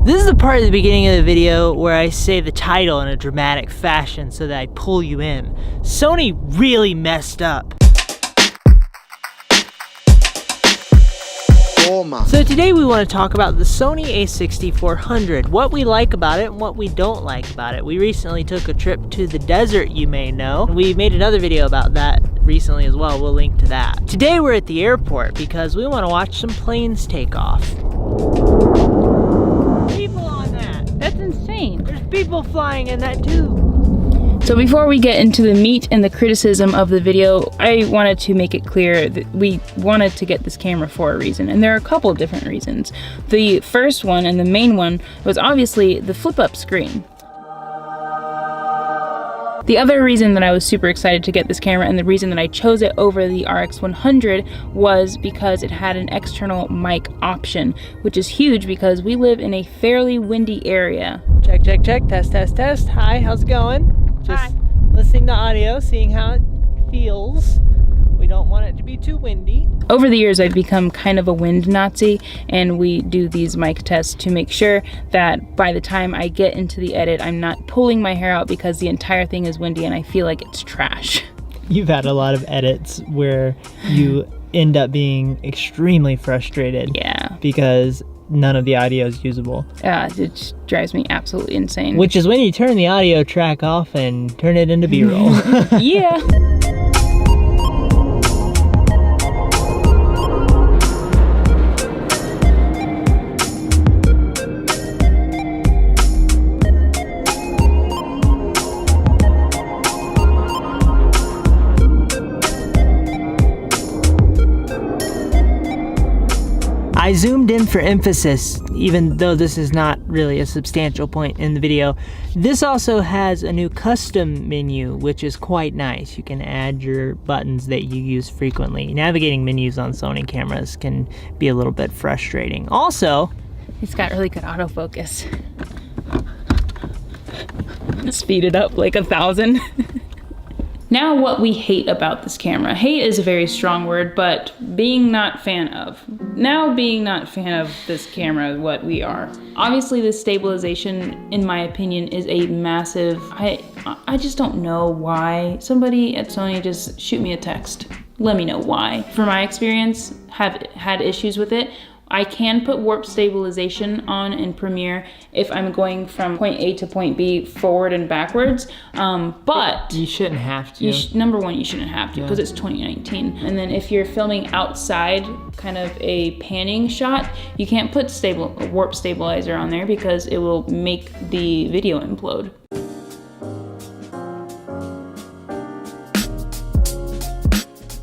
This is the part at the beginning of the video where I say the title in a dramatic fashion so that I pull you in. Sony really messed up. So today we want to talk about the Sony a6400, what we like about it and what we don't like about it. We recently took a trip to the desert, you may know. We made another video about that recently as well. We'll link to that. Today we're at the airport because we want to watch some planes take off. People on that. That's insane. There's people flying in that too. So before we get into the meat and the criticism of the video, I wanted to make it clear that we wanted to get this camera for a reason, and there are a couple of different reasons. The first one and the main one was obviously the flip-up screen. The other reason that I was super excited to get this camera and the reason that I chose it over the RX100 was because it had an external mic option, which is huge because we live in a fairly windy area. Check, check, check, test, test, test. Hi, how's it going? Just listening to audio, seeing how it feels. We don't want it to be too windy. Over the years, I've become kind of a wind Nazi, and we do these mic tests to make sure that by the time I get into the edit, I'm not pulling my hair out because the entire thing is windy and I feel like it's trash. You've had a lot of edits where you end up being extremely frustrated. Yeah. Because none of the audio is usable. It just drives me absolutely insane. Which is when you turn the audio track off and turn it into B-roll. Yeah. I zoomed in for emphasis, even though this is not really a substantial point in the video. This also has a new custom menu, which is quite nice. You can add your buttons that you use frequently. Navigating menus on Sony cameras can be a little bit frustrating. Also, it's got really good autofocus. Speed it up like 1,000. Now what we hate about this camera. Hate is a very strong word, but being not fan of. Now being not fan of this camera, what we are. Obviously the stabilization, in my opinion, is a massive, I just don't know why. Somebody at Sony just shoot me a text. Let me know why. From my experience, have had issues with it. I can put warp stabilization on in Premiere if I'm going from point A to point B forward and backwards, but you shouldn't have to. Number one, you shouldn't have to because it's 2019. And then if you're filming outside, kind of a panning shot, you can't put warp stabilizer on there because it will make the video implode.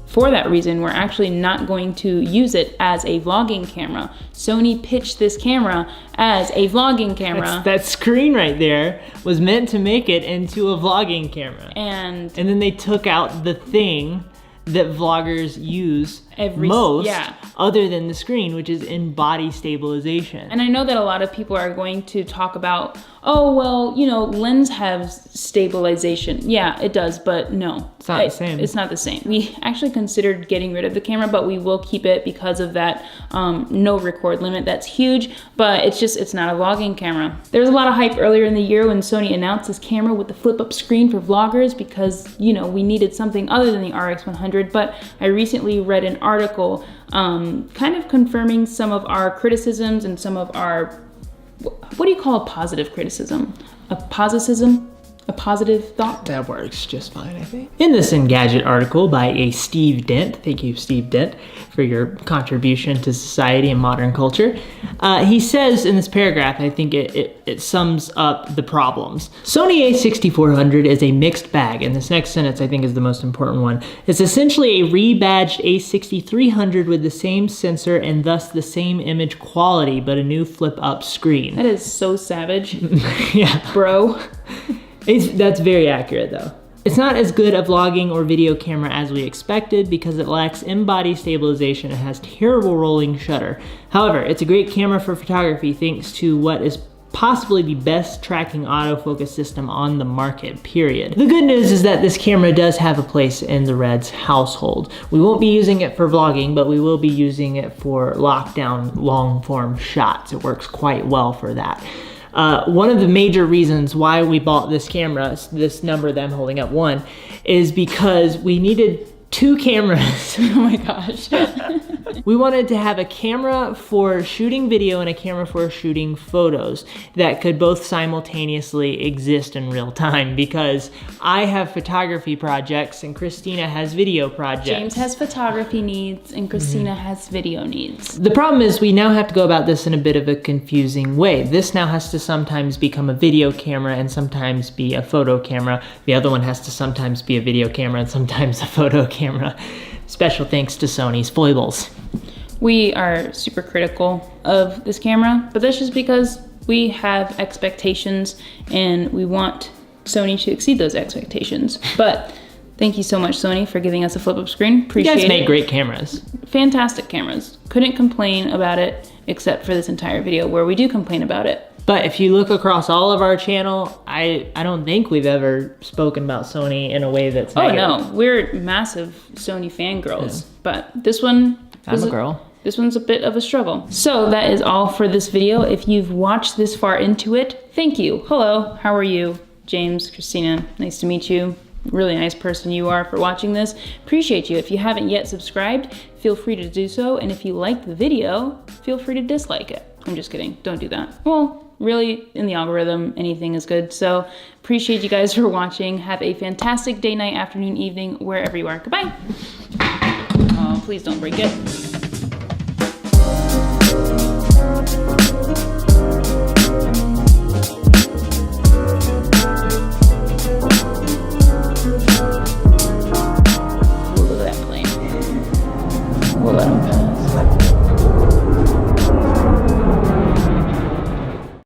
For that reason, we're actually not going to use it as a vlogging camera. Sony pitched this camera as a vlogging camera. That screen right there was meant to make it into a vlogging camera. And then they took out the thing that vloggers use most, other than the screen, which is in body stabilization. And I know that a lot of people are going to talk about, oh, well, you know, lens have stabilization. Yeah, it does, but no. It's not the same. It's not the same. We actually considered getting rid of the camera, but we will keep it because of that no record limit. That's huge, but it's not a vlogging camera. There was a lot of hype earlier in the year when Sony announced this camera with the flip-up screen for vloggers because, you know, we needed something other than the RX100, but I recently read an article kind of confirming some of our criticisms and some of our, what do you call a positive criticism? A positicism? A positive thought? That works just fine, I think. In this Engadget article by a Steve Dent, thank you Steve Dent for your contribution to society and modern culture, he says in this paragraph, I think it sums up the problems. Sony a6400 is a mixed bag, and this next sentence I think is the most important one. It's essentially a rebadged a6300 with the same sensor and thus the same image quality, but a new flip-up screen. That is so savage. Yeah. Bro. That's very accurate though. It's not as good a vlogging or video camera as we expected because it lacks in-body stabilization and has terrible rolling shutter. However, it's a great camera for photography thanks to what is possibly the best tracking autofocus system on the market, period. The good news is that this camera does have a place in the Reds household. We won't be using it for vlogging, but we will be using it for lockdown long form shots. It works quite well for that. One of the major reasons why we bought this camera, this number that I'm holding up, 1, is because we needed 2 cameras. Oh my gosh. We wanted to have a camera for shooting video and a camera for shooting photos that could both simultaneously exist in real time, because I have photography projects and Christina has video projects. James has photography needs and Christina has video needs. The problem is we now have to go about this in a bit of a confusing way. This now has to sometimes become a video camera and sometimes be a photo camera. The other one has to sometimes be a video camera and sometimes a photo camera. Special thanks to Sony's foibles. We are super critical of this camera, but that's just because we have expectations and we want Sony to exceed those expectations. But thank you so much, Sony, for giving us a flip-up screen. Appreciate it. You guys make great cameras. Fantastic cameras. Couldn't complain about it except for this entire video where we do complain about it. But if you look across all of our channel, I don't think we've ever spoken about Sony in a way that's negative. Oh no, we're massive Sony fangirls. Yeah. But this one... I'm a girl. This one's a bit of a struggle. So that is all for this video. If you've watched this far into it, thank you. Hello, how are you? James, Christina, nice to meet you. Really nice person you are for watching this. Appreciate you. If you haven't yet subscribed, feel free to do so. And if you liked the video, feel free to dislike it. I'm just kidding, don't do that. Well, really, in the algorithm, anything is good. So appreciate you guys for watching. Have a fantastic day, night, afternoon, evening, wherever you are. Goodbye. Oh, please don't break it.